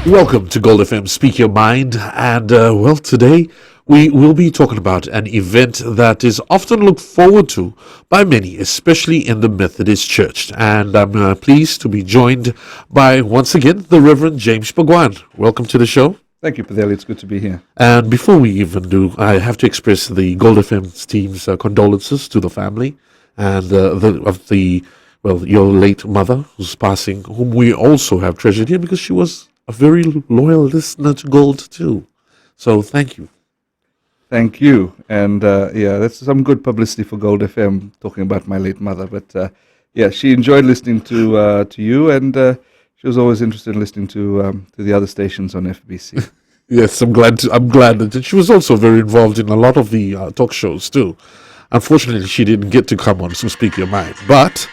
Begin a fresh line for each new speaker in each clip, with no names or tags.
Welcome to Gold FM Speak Your Mind, and today we will be talking about an event that is often looked forward to by many, especially in the Methodist Church. And I'm pleased to be joined by, once again, the Reverend James Bagwan. Welcome to the show.
Thank you, Padeli. It's good to be here.
And before we even do, I have to express the Gold FM team's condolences to the family and your late mother who's passing, whom we also have treasured here because she was a very loyal listener to Gold too. So thank you.
Thank you. And that's some good publicity for Gold FM talking about my late mother. But she enjoyed listening to you, and she was always interested in listening to the other stations on FBC.
Yes, I'm glad that she was also very involved in a lot of the talk shows too. Unfortunately, she didn't get to come on to Speak Your Mind, but.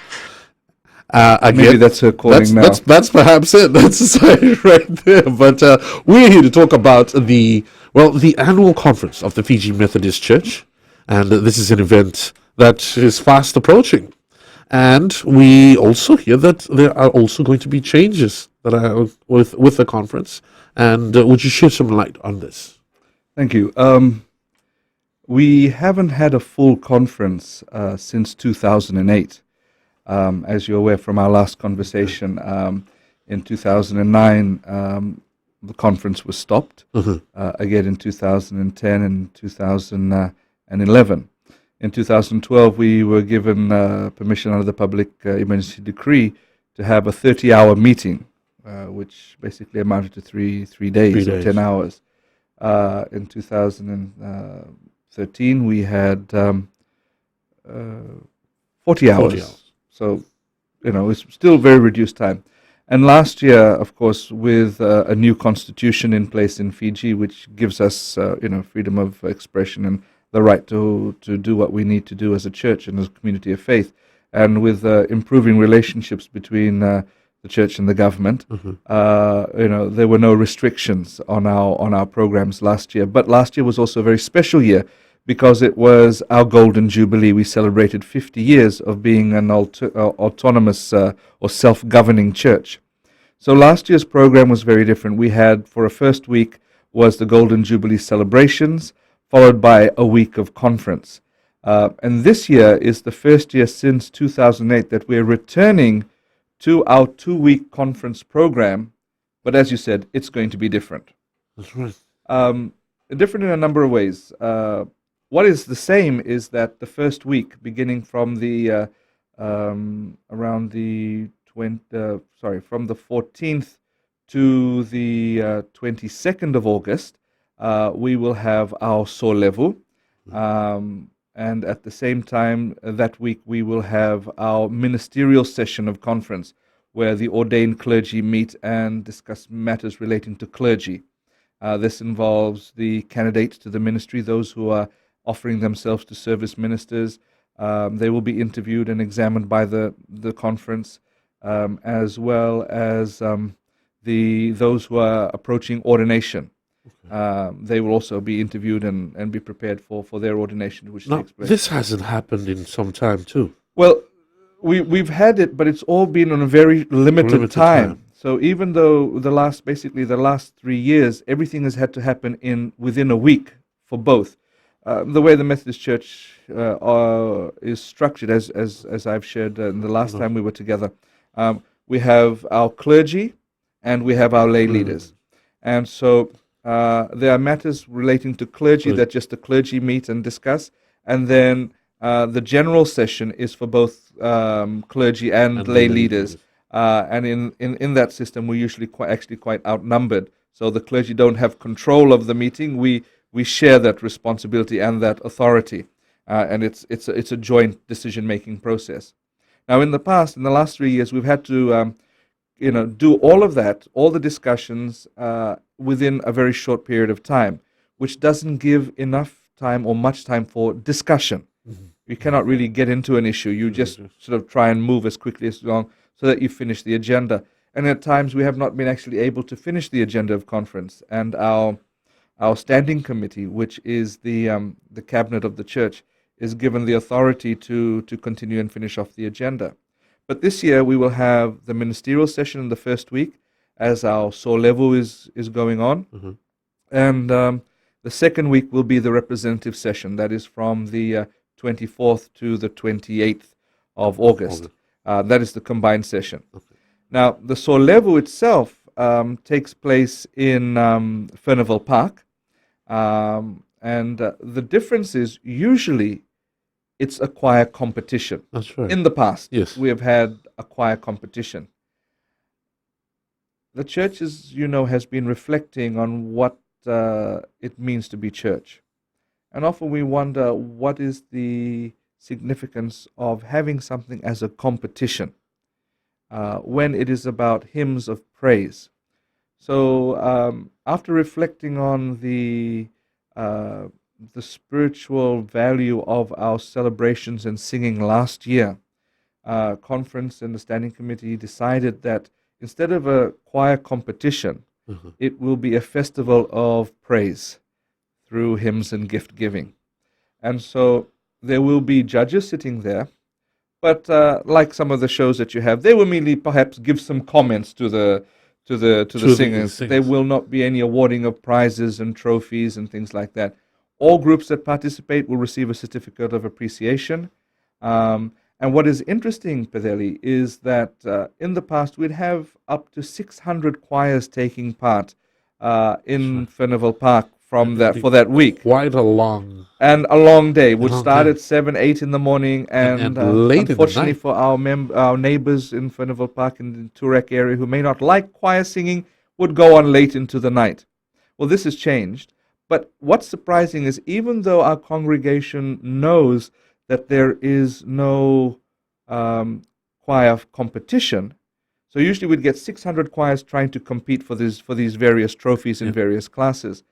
Maybe that's her calling now.
That's perhaps it. That's the sign right there. But we're here to talk about the annual conference of the Fiji Methodist Church, and this is an event that is fast approaching. And we also hear that there are also going to be changes that are with the conference. And would you shed some light on this?
Thank you. We haven't had a full conference since 2008. As you're aware from our last conversation, in 2009, the conference was stopped. Again in 2010 and 2011. In 2012, we were given permission under the Public Emergency Decree to have a 30-hour meeting, which basically amounted to three days, or 10 hours. In 2013, we had 40 hours. So, it's still very reduced time. And last year, of course, with a new constitution in place in Fiji, which gives us, freedom of expression and the right to do what we need to do as a church and as a community of faith, and with improving relationships between the church and the government, there were no restrictions on our programs last year. But last year was also a very special year, because it was our Golden Jubilee. We celebrated 50 years of being an autonomous or self-governing church. So last year's program was very different. We had, for a first week, was the Golden Jubilee celebrations, followed by a week of conference. And this year is the first year since 2008 that we're returning to our 2-week conference program. But as you said, it's going to be different.
That's right.
Different in a number of ways. What is the same is that the first week, beginning from the from the 14th to the 22nd of August, we will have our Solevu, and at the same time that week we will have our ministerial session of conference, where the ordained clergy meet and discuss matters relating to clergy. This involves the candidates to the ministry, those who are offering themselves to serve as ministers. They will be interviewed and examined by the conference, as well as those who are approaching ordination. They will also be interviewed and be prepared for their ordination, which takes place.
This hasn't happened in some time too.
Well, we've had it, but it's all been on a very limited time. So even though the last 3 years, everything has had to happen within a week for both. The way the Methodist Church is structured, as I've shared the last time we were together, we have our clergy and we have our lay leaders. And so there are matters relating to clergy that just the clergy meet and discuss. And then the general session is for both clergy and lay leaders. And in that system, we're usually quite outnumbered. So the clergy don't have control of the meeting. We share that responsibility and that authority, and it's a joint decision-making process. Now, in the last 3 years, we've had to, do all of that, all the discussions within a very short period of time, which doesn't give enough time or much time for discussion. You cannot really get into an issue. You just sort of try and move as quickly as long so that you finish the agenda. And at times, we have not been actually able to finish the agenda of conference, and our standing committee, which is the cabinet of the church, is given the authority to continue and finish off the agenda. But this year we will have the ministerial session in the first week, as our Solevu is going on. And the second week will be the representative session. That is from the 24th to the 28th of August. That is the combined session. Now, the Solevu itself takes place in Furnivall Park. And the difference is usually it's a choir competition.
That's right.
In the past,
Yes.
we have had a choir competition. The church, as you know, has been reflecting on what it means to be church. And often we wonder, what is the significance of having something as a competition when it is about hymns of praise? So after reflecting on the spiritual value of our celebrations and singing last year, conference and the standing committee decided that instead of a choir competition, it will be a festival of praise through hymns and gift giving. And so there will be judges sitting there, but like some of the shows that you have, they will merely perhaps give some comments to the singers. There will not be any awarding of prizes and trophies and things like that. All groups that participate will receive a certificate of appreciation. And what is interesting, Pedeli, is that in the past we'd have up to 600 choirs taking part in Furnivall Park for that week.
Quite a long
day. Would start at 7, 8 in the morning, and
late
unfortunately
in the night.
for our neighbors in Furnivall Park in the Turek area who may not like choir singing, would go on late into the night. Well, this has changed. But what's surprising is even though our congregation knows that there is no choir competition, so usually we'd get 600 choirs trying to compete for these various trophies in various classes.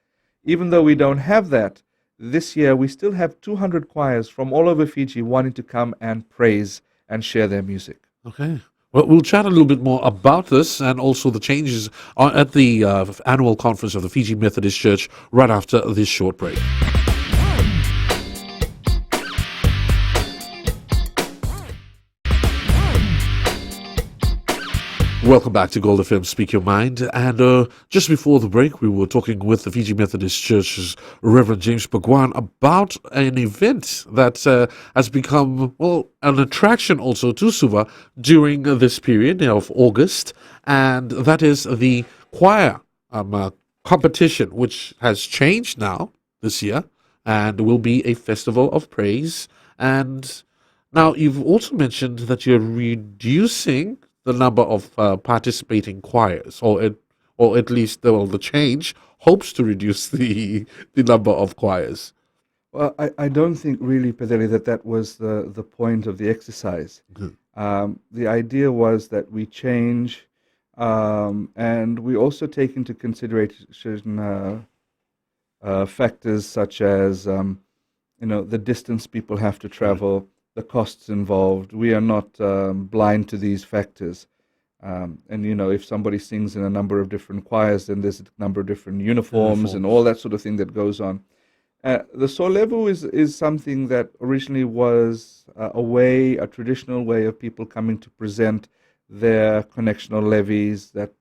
Even though we don't have that, this year we still have 200 choirs from all over Fiji wanting to come and praise and share their music.
Okay. Well, we'll chat a little bit more about this and also the changes at the annual conference of the Fiji Methodist Church right after this short break. Welcome back to Gold FM Speak Your Mind. And just before the break, we were talking with the Fiji Methodist Church's Reverend James Bhagwan about an event that has become, well, an attraction also to Suva during this period of August. And that is the choir competition, which has changed now this year and will be a festival of praise. And now you've also mentioned that you're reducing the number of participating choirs, or at least the change hopes to reduce the number of choirs.
Well, I don't think really, Pedeli, that was the point of the exercise. The idea was that we change, and we also take into consideration factors such as the distance people have to travel, the costs involved. We are not blind to these factors. And, if somebody sings in a number of different choirs, then there's a number of different uniforms and all that sort of thing that goes on. The Solevu is something that originally was a traditional way of people coming to present their connectional levies that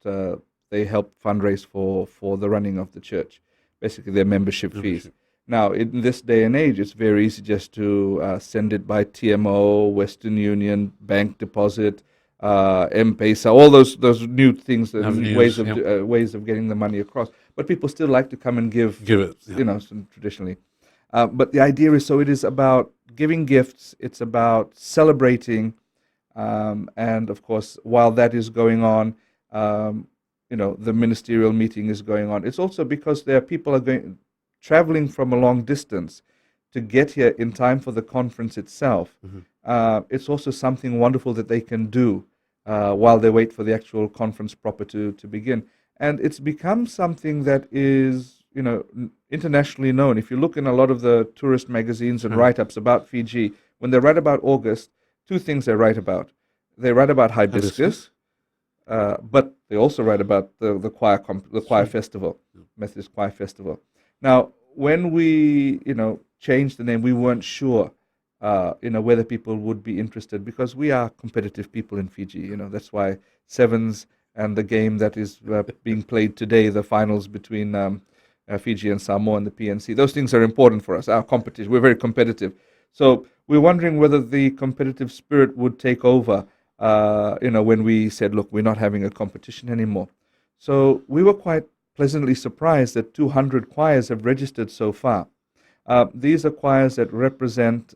they help fundraise for the running of the church, basically their membership fees. Now, in this day and age, it's very easy just to send it by TMO, Western Union, bank deposit, M-Pesa, all those new things, ways of getting the money across. But people still like to come and give it, traditionally. But the idea is, so it is about giving gifts. It's about celebrating, and of course, while that is going on, the ministerial meeting is going on. It's also because there are people traveling from a long distance to get here in time for the conference itself. It's also something wonderful that they can do while they wait for the actual conference proper to begin. And it's become something that is, internationally known. If you look in a lot of the tourist magazines and write-ups about Fiji, when they write about August, two things they write about. They write about hibiscus, but they also write about the choir festival, Methodist Choir Festival. Now, when we, changed the name, we weren't sure, whether people would be interested, because we are competitive people in Fiji. That's why sevens and the game that is being played today, the finals between Fiji and Samoa and the PNC. Those things are important for us. Our competition, we're very competitive. So we're wondering whether the competitive spirit would take over, when we said, look, we're not having a competition anymore. So we were quite pleasantly surprised that 200 choirs have registered so far. These are choirs that represent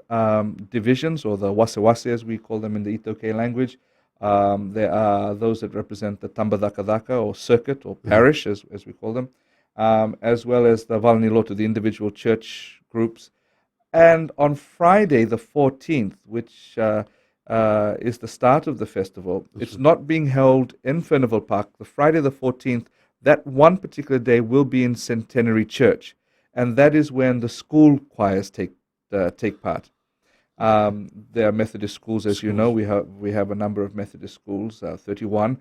divisions, or the wase as we call them in the Itoke language. There are those that represent the Tambadakadaka, or circuit, or parish, as we call them, as well as the Valnilotu, the individual church groups. And on Friday, the 14th, which is the start of the festival, it's not being held in Furnival Park. The Friday, the 14th, that one particular day will be in Centenary Church. And that is when the school choirs take part. There are Methodist schools, as you know. We have a number of Methodist schools, 31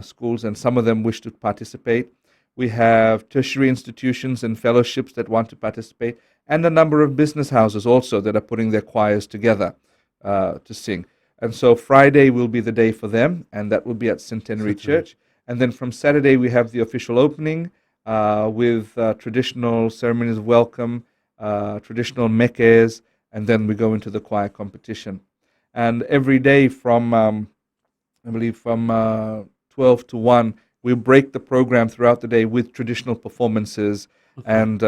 schools, and some of them wish to participate. We have tertiary institutions and fellowships that want to participate, and a number of business houses also that are putting their choirs together to sing. And so Friday will be the day for them, and that will be at Centenary Church. And then from Saturday we have the official opening, with traditional ceremonies of welcome, traditional mekes, and then we go into the choir competition. And every day from, I believe, from 12 to 1, we break the program throughout the day with traditional performances and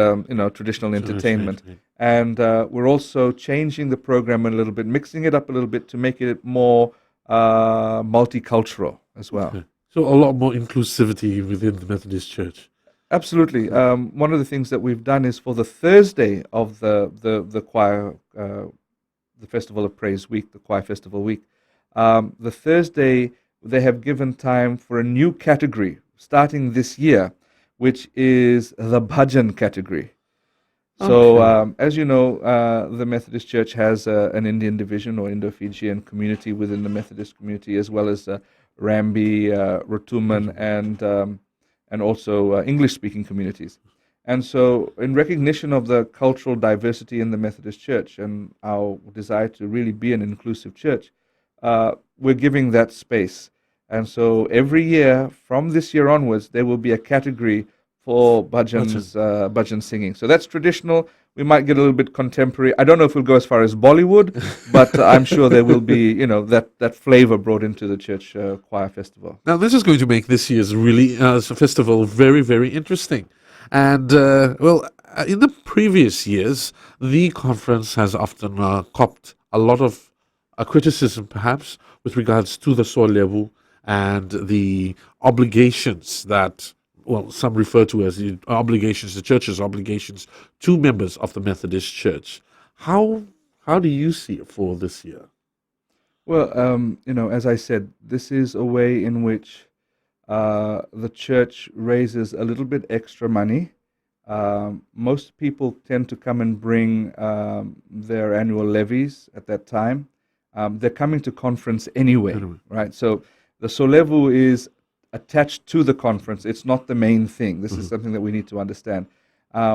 traditional entertainment. And we're also changing the program a little bit, mixing it up a little bit to make it more multicultural as well.
Okay. So a lot more inclusivity within the Methodist Church.
Absolutely. One of the things that we've done is for the Thursday of the choir, the Festival of Praise Week, the Choir Festival Week, the Thursday they have given time for a new category starting this year, which is the bhajan category. So, as you know, the Methodist Church has an Indian division or Indo-Fijian community within the Methodist community, as well as Rambi, Rotuman, and also English-speaking communities. And so in recognition of the cultural diversity in the Methodist Church and our desire to really be an inclusive church, we're giving that space. And so every year, from this year onwards, there will be a category for bhajan singing. So that's traditional. We might get a little bit contemporary. I don't know if we'll go as far as Bollywood, but I'm sure there will be, that flavor brought into the church choir festival.
Now, this is going to make this year's festival very, very interesting. And, in the previous years, the conference has often copped a lot of criticism, perhaps, with regards to the Solevu and the obligations that, some refer to as the obligations, the church's obligations to members of the Methodist Church. How do you see it for this year?
Well, as I said, this is a way in which the church raises a little bit extra money. Most people tend to come and bring their annual levies at that time. They're coming to conference anyway, right? So the Solevu is attached to the conference. It's not the main thing. This is something that we need to understand.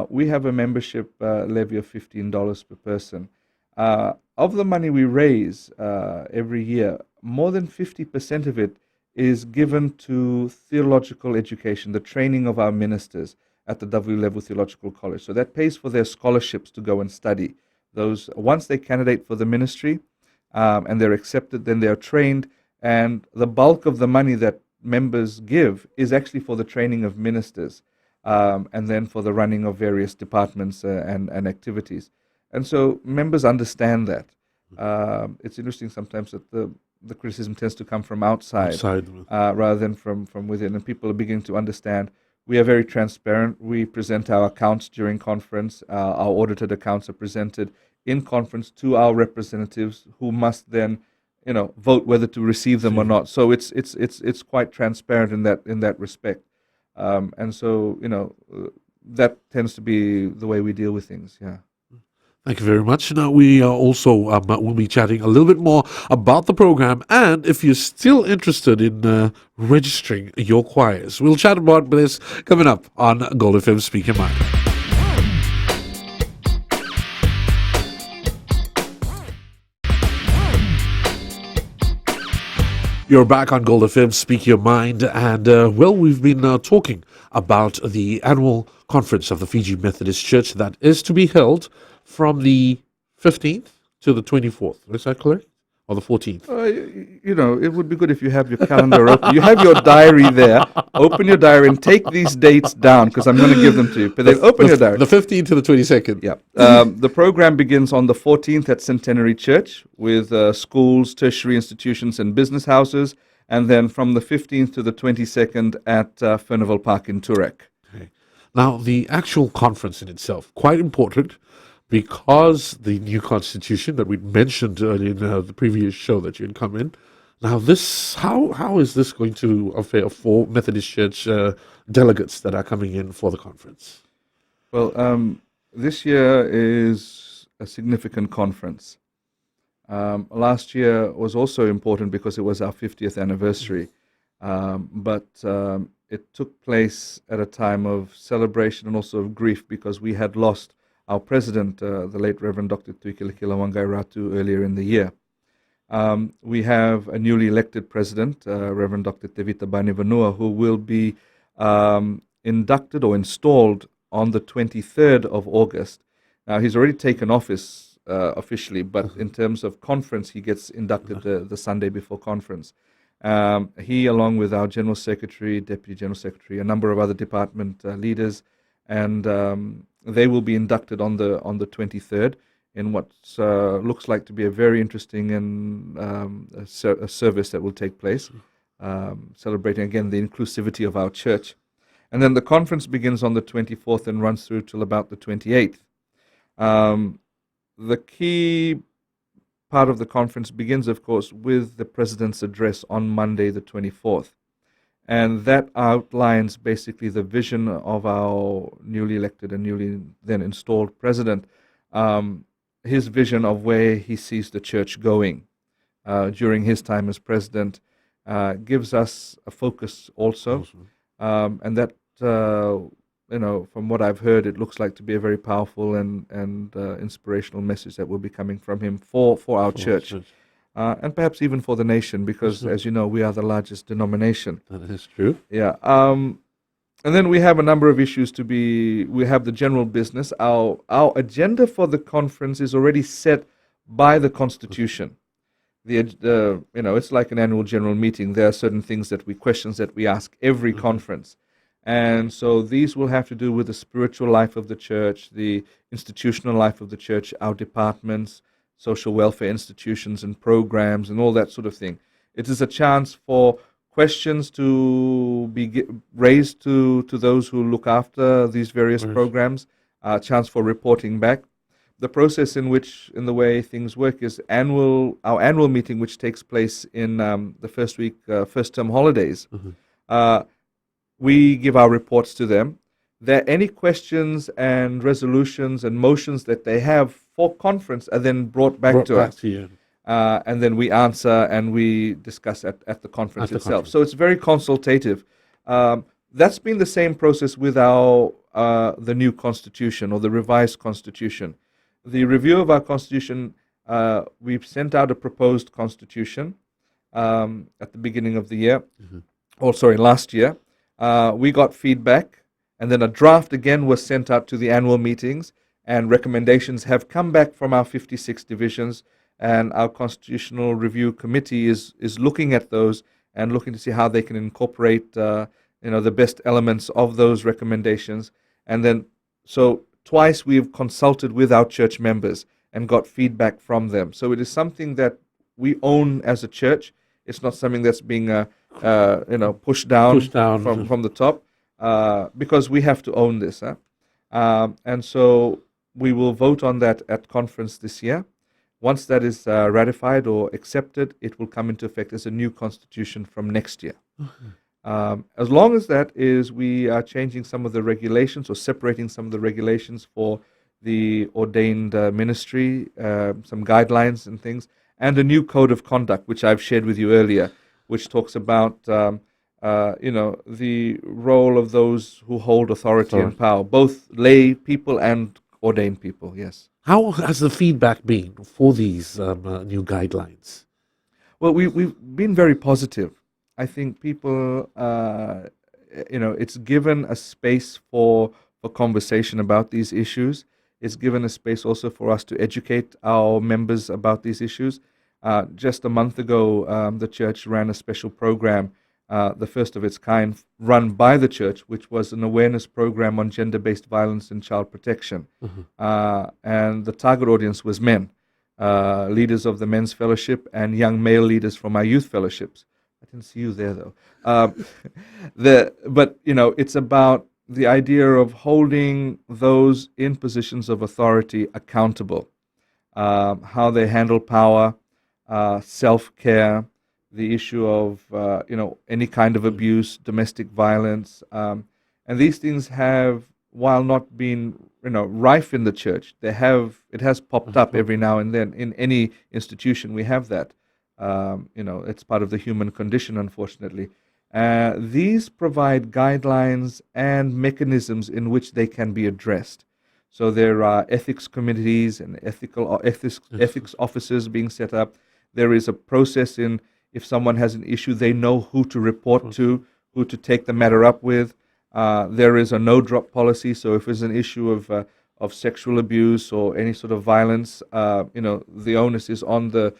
We have a membership levy of $15 per person. Of the money we raise every year, more than 50% of it is given to theological education, the training of our ministers at the W Level Theological College. So that pays for their scholarships to go and study. Those, once they candidate for the ministry and they're accepted, then they're trained, and the bulk of the money that members give is actually for the training of ministers and then for the running of various departments and activities. And so members understand that. It's interesting sometimes that the criticism tends to come from outside rather than from within, and people are beginning to understand. We are very transparent. We present our accounts during conference. Our audited accounts are presented in conference to our representatives, who must then vote whether to receive them or not. So it's quite transparent in that respect, and so that tends to be the way we deal with things. Yeah.
Thank you very much. Now we also will be chatting a little bit more about the program, and if you're still interested in registering your choirs, we'll chat about this coming up on Gold FM Speak Your Mind. You're back on Gold FM, Speak Your Mind, and we've been talking about the annual conference of the Fiji Methodist Church that is to be held from the 15th to the 24th. Is that correct? Or the 14th?
It would be good if you have your calendar open. You have your diary there. Open your diary and take these dates down because I'm going to give them to you. But then open your diary.
The 15th to the 22nd.
Yeah. The program begins on the 14th at Centenary Church with schools, tertiary institutions, and business houses. And then from the 15th to the 22nd at Furnival Park in Turek.
Okay. Now, the actual conference in itself, quite important, because the new constitution that we mentioned earlier in the previous show that you had come in. Now, how is this going to affair for Methodist Church delegates that are coming in for the conference?
Well, this year is a significant conference. Last year was also important because it was our 50th anniversary, but it took place at a time of celebration and also of grief because we had lost our president, the late Reverend Dr. Tuikilakila Wangairatu, earlier in the year. We have a newly elected president, Reverend Dr. Tevita Banivanua, who will be inducted or installed on the 23rd of August. Now, he's already taken office officially, but in terms of conference, he gets inducted the Sunday before conference. He, along with our General Secretary, Deputy General Secretary, a number of other department leaders, and they will be inducted on the 23rd in what looks like to be a very interesting and a service that will take place, celebrating again the inclusivity of our church. And then the conference begins on the 24th and runs through till about the 28th. The key part of the conference begins, of course, with the President's address on Monday, the 24th. And that outlines basically the vision of our newly elected and newly then installed president, his vision of where he sees the church going during his time as president, gives us a focus also. And that, from what I've heard, it looks like to be a very powerful and inspirational message that will be coming from him for our church. And perhaps even for the nation, because, as you know, we are the largest denomination.
That is true.
Yeah. And then we have a number of issues we have the general business. Our agenda for the conference is already set by the Constitution. It's like an annual general meeting. There are certain questions that we ask every conference. And so these will have to do with the spiritual life of the church, the institutional life of the church, our departments, social welfare institutions and programs and all that sort of thing. It is a chance for questions to be raised to those who look after these various programs, a chance for reporting back. The process in the way things work is our annual meeting, which takes place in the first term holidays. We give our reports to them. Any questions and resolutions and motions that they have for conference are then brought back to us. And then we answer and we discuss at the conference itself. So it's very consultative. That's been the same process with the new constitution or the revised constitution. The review of our constitution, we've sent out a proposed constitution at the beginning of the year, last year. We got feedback, and then a draft again was sent out to the annual meetings, and recommendations have come back from our 56 divisions, and our Constitutional Review Committee is looking at those and looking to see how they can incorporate the best elements of those recommendations. And then, so twice we've consulted with our church members and got feedback from them. So it is something that we own as a church. It's not something that's being pushed down from the top, because we have to own this. And so we will vote on that at conference this year. Once that is ratified or accepted, it will come into effect as a new constitution from next year. As long as we are changing some of the regulations or separating some of the regulations for the ordained ministry, some guidelines and things, and a new code of conduct, which I've shared with you earlier, which talks about the role of those who hold authority and power, both lay people and ordained people. Yes.
How has the feedback been for these new guidelines?
Well, we've been very positive. I think people, it's given a space for conversation about these issues. It's given a space also for us to educate our members about these issues. Just a month ago, the church ran a special program, the first of its kind, run by the church, which was an awareness program on gender-based violence and child protection. And the target audience was men, leaders of the men's fellowship and young male leaders from our youth fellowships. I didn't see you there though. But it's about the idea of holding those in positions of authority accountable, how they handle power, self-care, the issue of any kind of abuse, domestic violence, and these things have, while not being rife in the church, it has popped up every now and then. In any institution, we have that. It's part of the human condition, unfortunately. These provide guidelines and mechanisms in which they can be addressed. So there are ethics committees and ethics officers being set up. There is a process in, if someone has an issue, they know who to report to, who to take the matter up with. There is a no-drop policy, so if there's an issue of sexual abuse or any sort of violence, the onus is on the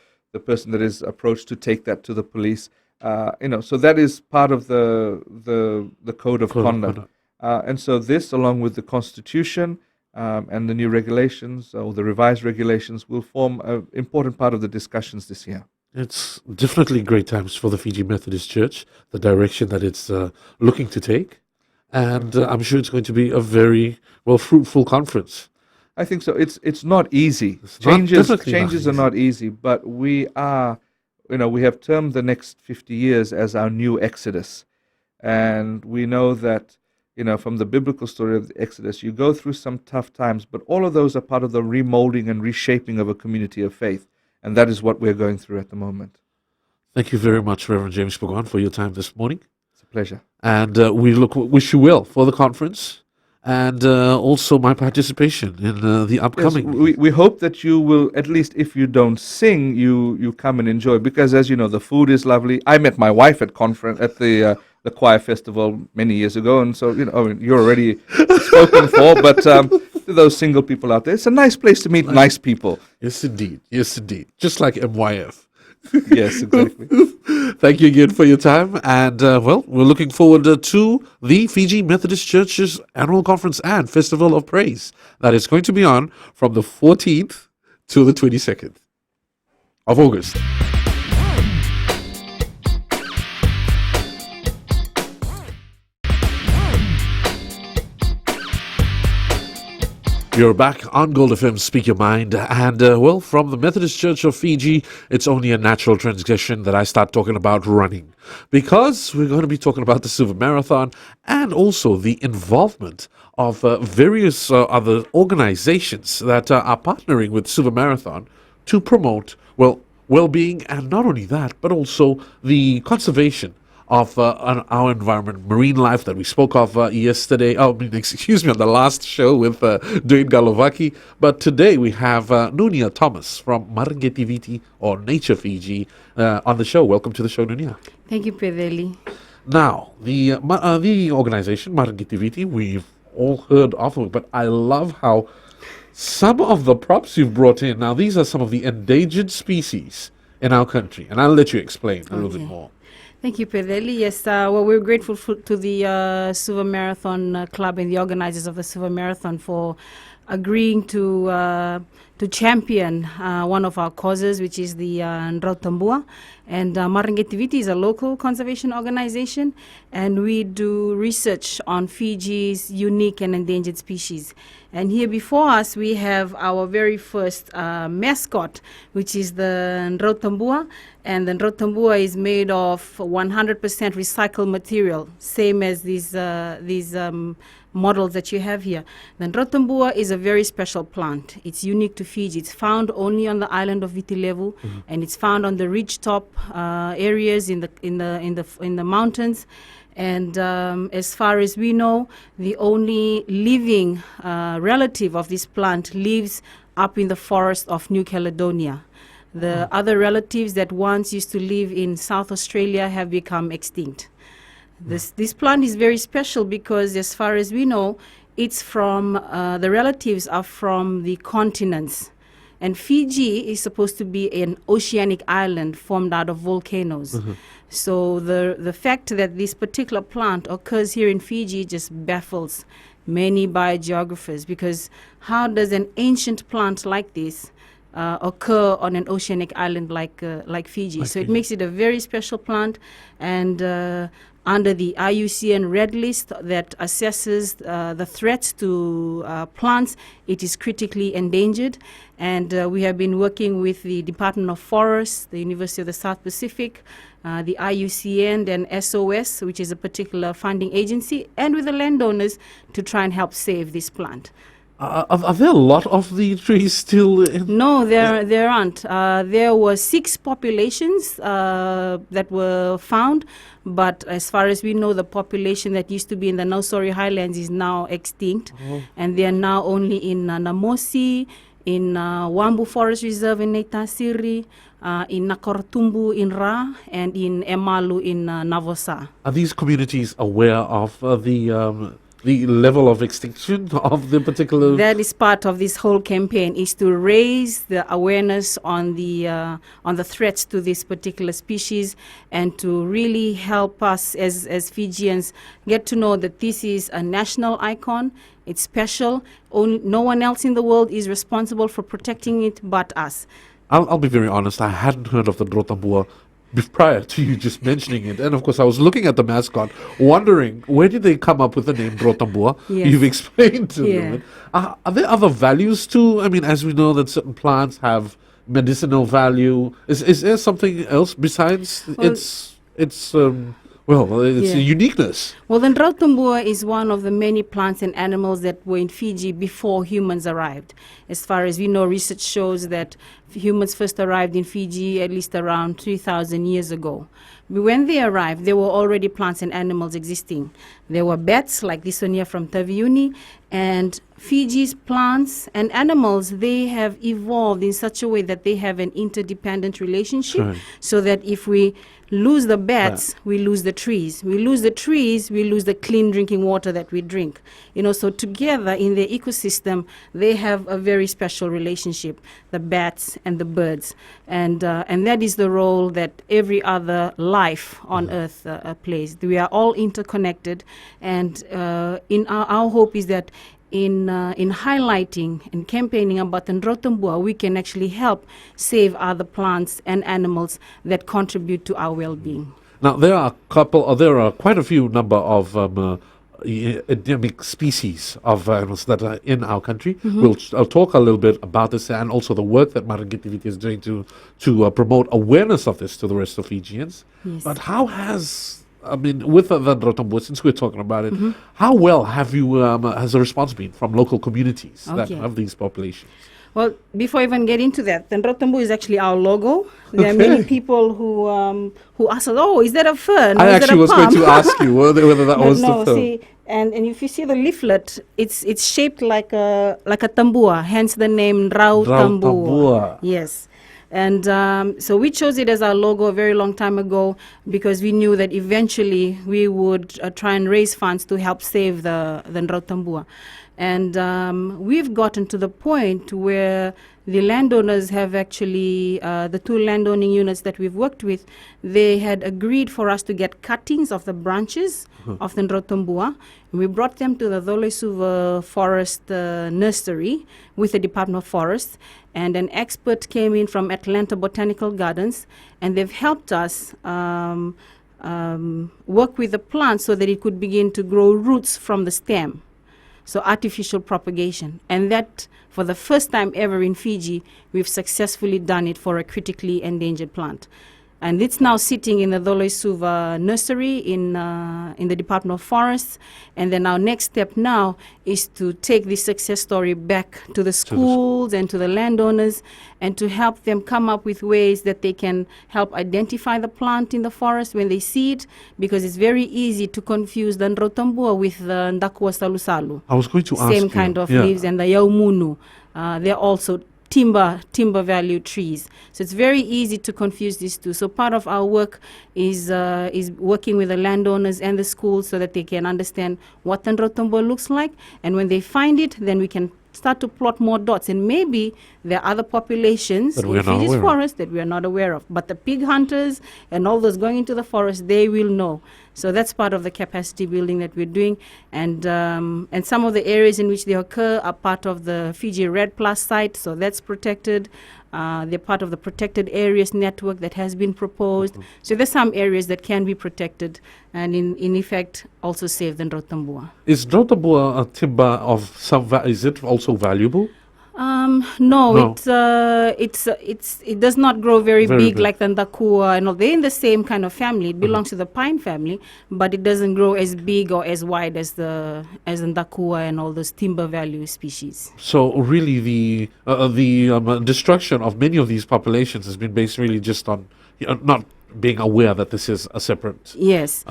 person that is approached to take that to the police. So that is part of the code of conduct. And so this, along with the Constitution and the new regulations, or the revised regulations, will form an important part of the discussions this year.
It's definitely great times for the Fiji Methodist Church, the direction that it's looking to take. And I'm sure it's going to be a very, fruitful conference.
I think so. It's not easy. Changes are not easy, but we are, we have termed the next 50 years as our new Exodus. And we know that, from the biblical story of the Exodus, you go through some tough times, but all of those are part of the remolding and reshaping of a community of faith. And that is what we're going through at the moment.
Thank you very much, Reverend James Pagon, for your time this morning.
It's a pleasure.
And we wish you well for the conference, and also my participation in the upcoming.
Yes, we hope that you will, at least if you don't sing, you come and enjoy, because as you know, the food is lovely. I met my wife at the choir festival many years ago, and so you're already spoken for. But to those single people out there, it's a nice place to meet nice people.
Yes, indeed. Just like MYF.
Yes, exactly.
Thank you again for your time, and we're looking forward to the Fiji Methodist Church's annual conference and Festival of Praise that is going to be on from the 14th to the 22nd of August. You're back on Gold FM Speak Your Mind, and from the Methodist Church of Fiji, it's only a natural transition that I start talking about running, because we're going to be talking about the Silver Marathon and also the involvement of various other organizations that are partnering with Silver Marathon to promote, well-being, and not only that, but also the conservation of our environment, marine life that we spoke of yesterday. On the last show with Dwayne Galovaki. But today we have Nunia Thomas from Marangetiviti, or Nature Fiji, on the show. Welcome to the show, Nunia.
Thank you, Pedeli.
Now, the organization Marangetiviti, we've all heard of it, but I love how some of the props you've brought in. Now, these are some of the endangered species in our country, and I'll let you explain a little bit more.
Thank you, Pedeli. Yes, we're grateful to the Silver Marathon Club and the organizers of the Silver Marathon for agreeing to champion one of our causes, which is the Nrautambua. And Marangetiviti is a local conservation organization, and we do research on Fiji's unique and endangered species. And here before us, we have our very first mascot, which is the Nrautambua. And the Nrautambua is made of 100% recycled material, same as these models that you have here. The Nrautambua is a very special plant. It's unique to Fiji. It's found only on the island of Viti Levu, and it's found on the ridgetop areas in the mountains. And as far as we know, the only living relative of this plant lives up in the forest of New Caledonia. The other relatives that once used to live in South Australia have become extinct. This plant is very special because, as far as we know, it's from the relatives are from the continents, and Fiji is supposed to be an oceanic island formed out of volcanoes. So the fact that this particular plant occurs here in Fiji just baffles many biogeographers, because how does an ancient plant like this occur on an oceanic island like Fiji? So it makes it a very special plant, and under the IUCN Red List that assesses the threats to plants, it is critically endangered. And we have been working with the Department of Forests, the University of the South Pacific, the IUCN, and SOS, which is a particular funding agency, and with the landowners to try and help save this plant.
Are there a lot of the trees still in?
No, there aren't. There were 6 populations that were found, but as far as we know, the population that used to be in the Nausori Highlands is now extinct, and they are now only in Namosi, in Wambu Forest Reserve in Neitasiri, in Nakorotumbu in Ra, and in Emalu in Navosa.
Are these communities aware of the level of extinction of the particular?
That is part of this whole campaign, is to raise the awareness on the threats to this particular species, and to really help us as Fijians get to know that this is a national icon. It's special. No one else in the world is responsible for protecting it but us.
I'll be very honest, I hadn't heard of the Drotambua prior to you just mentioning it. And of course, I was looking at the mascot, wondering, where did they come up with the name Drotambua?
Yes.
You've explained to them. Are there other values too? I mean, as we know that certain plants have medicinal value, is there something else besides its uniqueness?
Well, the Drotambua is one of the many plants and animals that were in Fiji before humans arrived. As far as we know, research shows that humans first arrived in Fiji at least around 3,000 years ago. When they arrived, there were already plants and animals existing. There were bats, like this one here from Taviuni, and Fiji's plants and animals, they have evolved in such a way that they have an interdependent relationship,
Right.
so that if we lose the bats, we lose the trees. We lose the trees, we lose the clean drinking water that we drink. So together in their ecosystem, they have a very special relationship, the bats and the birds. And that is the role that every other life on Earth plays. We are all interconnected, and in our hope is that in highlighting and campaigning about the Drotambua, we can actually help save other plants and animals that contribute to our well-being.
Now, there are quite a few number of endemic species of animals that are in our country. I'll talk a little bit about this, and also the work that Marangitiviti is doing to promote awareness of this to the rest of Fijians.
Yes.
But how with the Drotambua, since we're talking about it, how well has the response been from local communities that have these populations?
Well, before I even get into that, the Drotambua is actually our logo. There are many people who ask us, "Oh, is that a fern?
I
Or is that
actually
a
was
palm?"
going to ask you whether that was
No,
the fern.
see, and if you see the leaflet, it's shaped like a tambua, hence the name Drotambua.
Drotambua.
Yes. And so we chose it as our logo a very long time ago, because we knew that eventually we would try and raise funds to help save the Drotambua. And we've gotten to the point where the landowners have actually, the 2 landowning units that we've worked with, they had agreed for us to get cuttings of the branches of the Drotambua. We brought them to the Doloisuva Forest Nursery with the Department of Forests, and an expert came in from Atlanta Botanical Gardens, and they've helped us work with the plant so that it could begin to grow roots from the stem. So artificial propagation. And that, for the first time ever in Fiji, we've successfully done it for a critically endangered plant. And it's now sitting in the Doloisuva nursery in the Department of Forests. And then our next step now is to take this success story back to the schools and to the landowners, and to help them come up with ways that they can help identify the plant in the forest when they see it, because it's very easy to confuse the Drotambua with the Ndakua salusalu.
I was going to ask
Same
you.
kind of leaves, and the yaumunu. They're also timber value trees. So it's very easy to confuse these two. So part of our work is working with the landowners and the schools so that they can understand what the Nrotombo looks like, and when they find it, then we can start to plot more dots, and maybe there are other populations
That
in
we are not
Fiji's
aware of.
forest that we are not aware of. But the pig hunters and all those going into the forest, they will know. So that's part of the capacity building that we're doing, and some of the areas in which they occur are part of the Fiji Red Plus site, so that's protected. They're part of the protected areas network that has been proposed. So there's some areas that can be protected and in effect also save the Nrotambua.
Is Nrotombo a timber of some is it also valuable?
No,
No.
it does not grow very
Very
big
big.
like the ndakua and all. They're in the same kind of family. It belongs to the pine family, but it doesn't grow as big or as wide as the ndakua and all those timber value species.
So really, the destruction of many of these populations has been based really just on not being aware that this is a separate.
Yes,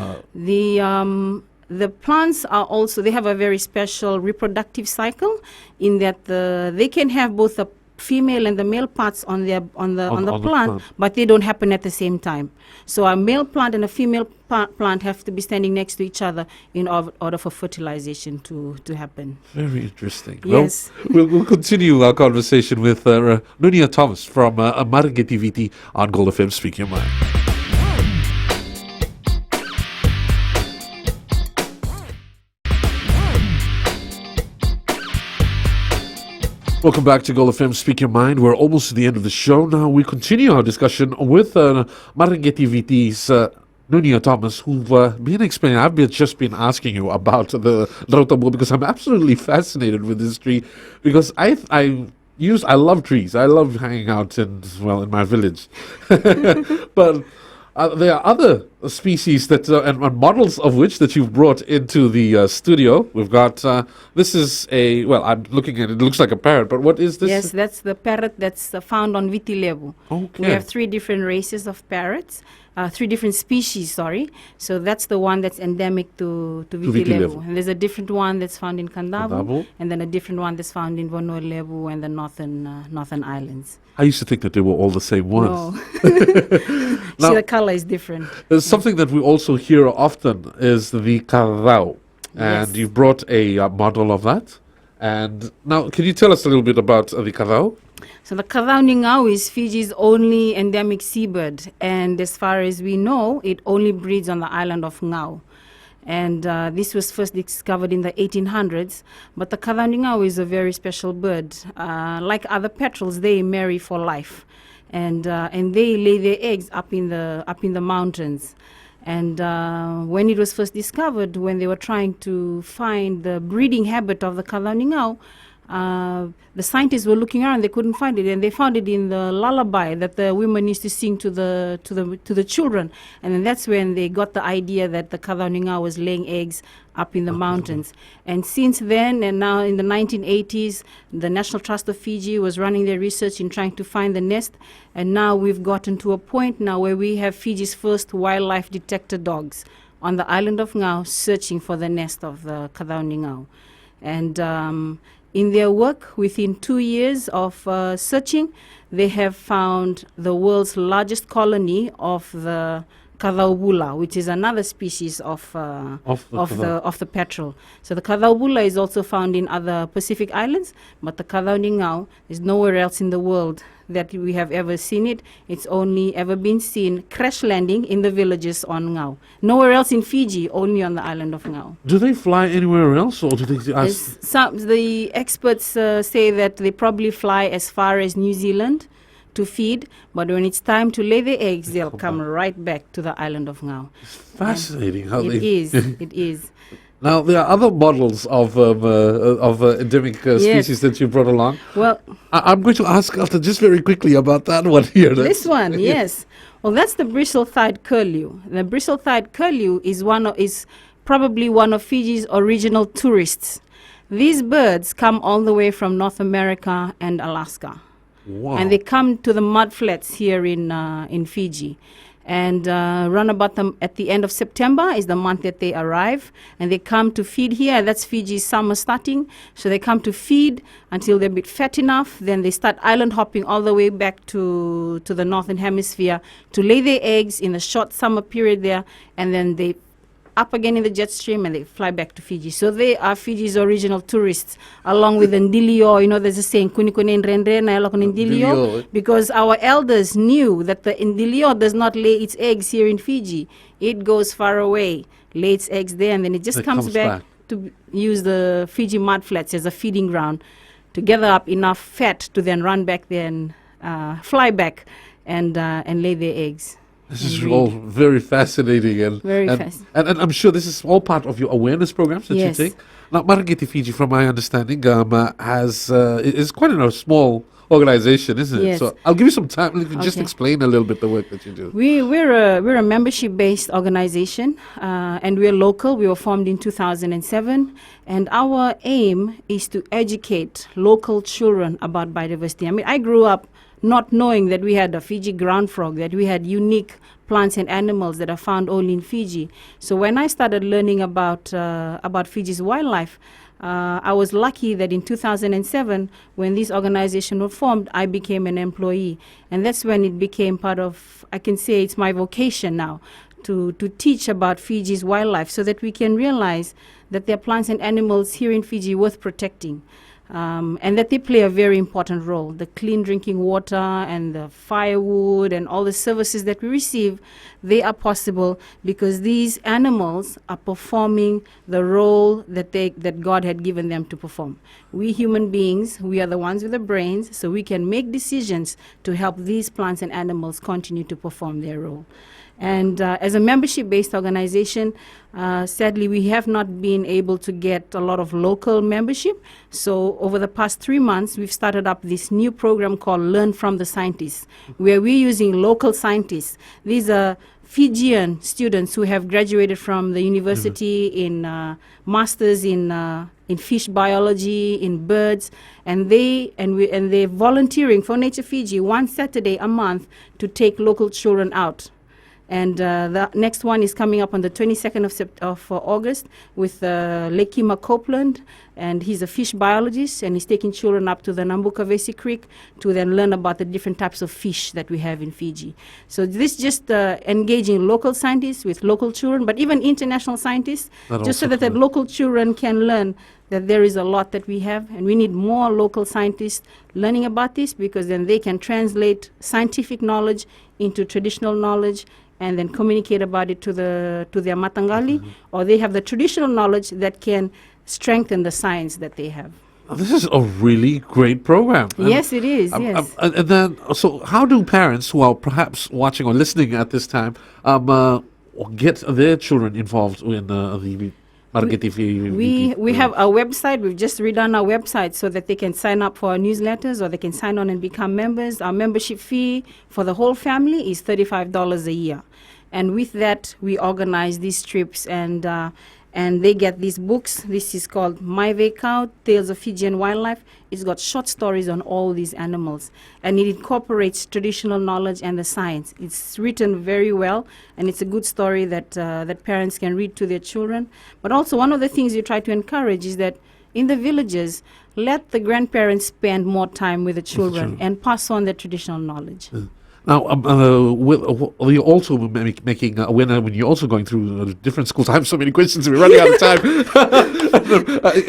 the plants are also, they have a very special reproductive cycle in that they can have both the female and the male parts on the
the
plant,
plant.
but they don't happen at the same time. So a male plant and a female plant have to be standing next to each other in order for fertilization to happen.
Very interesting.
Yes.
Well, we'll continue our conversation with Nunia Thomas from Mariketiviti on Gold FM Speak Your Mind. Welcome back to Gold FM Speak Your Mind. We're almost to the end of the show now. We continue our discussion with Mariketiviti's Nunia Thomas, who've been explaining. I've just been asking you about the Nrotombo because I'm absolutely fascinated with this tree because I love trees. I love hanging out in my village. But there are other species that and models of which that you've brought into the studio. We've got this is I'm looking at it. It looks like a parrot, but what is this?
Yes, that's the parrot that's found on Vitilevu.
Okay.
We have 3 different races of parrots, 3 different species, sorry. So that's the one that's endemic to
Vitilevu.
Vitilevu. And there's a different one that's found in
Kandavo.
Kandavo, and then a different one that's found in Vonolevu and the northern islands.
I used to think that they were all the same ones.
No.
Now-
See, the color is different.
There's something that we also hear often is the karao, and
Yes.
you've brought a model of that. And now, can you tell us a little bit about the karao?
So the Karao Ningau is Fiji's only endemic seabird, and as far as we know, it only breeds on the island of Ngau. And this was first discovered in the 1800s. But the Karao Ningau is a very special bird. Like other petrels, they marry for life, and they lay their eggs up in the mountains. And when it was first discovered, when they were trying to find the breeding habit of the Karao Ningau, the scientists were looking around, they couldn't find it, and they found it in the lullaby that the women used to sing to the children. And then that's when they got the idea that the Karao Ningau was laying eggs up in the mountains. And since then, and now in the 1980s, the National Trust of Fiji was running their research in trying to find the nest, and now we've gotten to a point now where we have Fiji's first wildlife detector dogs on the island of Ngau searching for the nest of the Karao Ningau. And in their work, within 2 years of searching, they have found the world's largest colony of the Karaubula, which is another species of the petrel. So the Karaubula is also found in other Pacific islands, but the Karao Ningau is nowhere else in the world that we have ever seen it. It's only ever been seen crash landing in the villages on Ngau. Nowhere else in Fiji, only on the island of Ngau.
Do they fly anywhere else, or do they ask?
The experts say that they probably fly as far as New Zealand to feed, but when it's time to lay their eggs, they'll come right back to the island of Ngau.
Fascinating how
It
they.
is. It is.
Now there are other models of endemic species that you brought along.
Well,
I'm going to ask Alta just very quickly about that one here.
this one, yes. Well, that's the bristle-thighed curlew. The bristle-thighed curlew is probably one of Fiji's original tourists. These birds come all the way from North America and Alaska.
Wow.
And they come to the mudflats here in Fiji. And run about them at the end of September is the month that they arrive, and they come to feed here. That's Fiji's summer starting, so they come to feed until they're a bit fat enough. Then they start island hopping all the way back to the northern hemisphere to lay their eggs in a short summer period there, and then they up again in the jet stream and they fly back to Fiji. So they are Fiji's original tourists, along with Ndilio. There's a saying, Kunikone Nrendre na yalo kone Ndilio, because our elders knew that the Ndilio does not lay its eggs here in Fiji. It goes far away, lays its eggs there, and then it just comes back to use the Fiji mudflats as a feeding ground to gather up enough fat to then run back there and fly back and lay their eggs.
This is all very fascinating and I'm sure this is all part of your awareness programs that you take. Now, Marangeti Fiji, from my understanding, is quite a small organization, isn't it?
Yes.
So I'll give you some time. Just explain a little bit the work that you do.
We're a membership-based organization, and we're local. We were formed in 2007, and our aim is to educate local children about biodiversity. I mean, I grew up not knowing that we had a Fiji ground frog, that we had unique plants and animals that are found only in Fiji. So when I started learning about Fiji's wildlife, I was lucky that in 2007, when this organization was formed, I became an employee. And that's when it became part of, I can say it's my vocation now, to teach about Fiji's wildlife so that we can realize that there are plants and animals here in Fiji worth protecting. And that they play a very important role. The clean drinking water and the firewood and all the services that we receive, they are possible because these animals are performing the role that God had given them to perform. We human beings, we are the ones with the brains, so we can make decisions to help these plants and animals continue to perform their role. And as a membership-based organization, sadly, we have not been able to get a lot of local membership. So over the past 3 months, we've started up this new program called Learn from the Scientists, where we're using local scientists. These are Fijian students who have graduated from the university in masters in fish biology, in birds, and they're volunteering for Nature Fiji one Saturday a month to take local children out. And the next one is coming up on the 22nd of August with Lekima Copeland, and he's a fish biologist, and he's taking children up to the Nambukavesi Creek to then learn about the different types of fish that we have in Fiji. So this just engaging local scientists with local children, but even international scientists, just so that the local children can learn that there is a lot that we have, and we need more local scientists learning about this, because then they can translate scientific knowledge into traditional knowledge and then communicate about it to their matangali, or they have the traditional knowledge that can strengthen the science that they have.
This is a really great program.
Yes, it is. Yes.
And then, so how do parents who are perhaps watching or listening at this time get their children involved in the
We have our website. We've just redone our website so that they can sign up for our newsletters, or they can sign on and become members. Our membership fee for the whole family is $35 a year. And with that, we organize these trips, and they get these books. This is called My Veikau, Tales of Fijian Wildlife. It's got short stories on all these animals, and it incorporates traditional knowledge and the science. It's written very well, and it's a good story that parents can read to their children. But also, one of the things you try to encourage is that in the villages, let the grandparents spend more time with the children and pass on their traditional knowledge.
Now, you're also making when you're also going through different schools. I have so many questions, we're running out of time.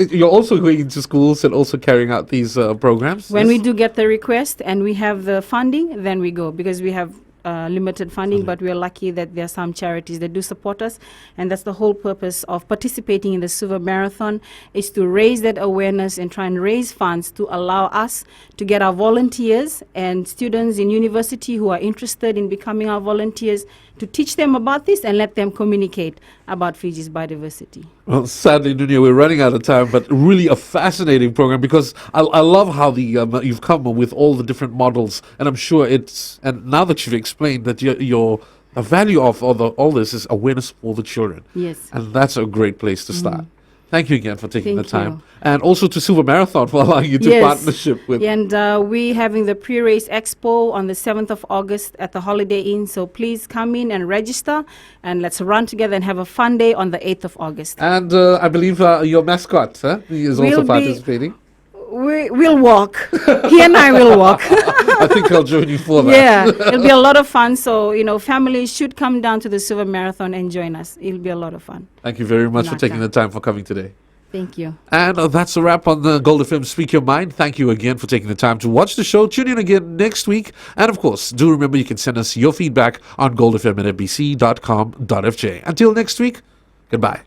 You're also going into schools and also carrying out these programs?
When we do get the request and we have the funding, then we go, because we have limited funding, but we are lucky that there are some charities that do support us, and that's the whole purpose of participating in the Suva Marathon, is to raise that awareness and try and raise funds to allow us to get our volunteers and students in university who are interested in becoming our volunteers, to teach them about this and let them communicate about Fiji's biodiversity.
Well, sadly, Nunia, we're running out of time, but really a fascinating program, because I love how you've come with all the different models, and I'm sure and now that you've explained that the value of all this is awareness for the children.
Yes.
And that's a great place to start. Thank you again for taking the
Thank
time.
you.
And also to Silver Marathon for allowing you to
Yes.
partnership with.
And we're having the pre-race expo on the 7th of August at the Holiday Inn. So please come in and register, and let's run together and have a fun day on the 8th of August.
And I believe your mascot he is also
We'll be-
participating.
We'll walk. He and I will walk.
I think I'll join you for that.
Yeah, it'll be a lot of fun. So, families should come down to the Silver Marathon and join us. It'll be a lot of fun.
Thank you very much for
Naka.
taking the time for coming today.
Thank you.
And that's a wrap on the Gold FM Speak Your Mind. Thank you again for taking the time to watch the show. Tune in again next week. And of course, do remember you can send us your feedback on goldfm@mbc.com.fj. Until next week, goodbye.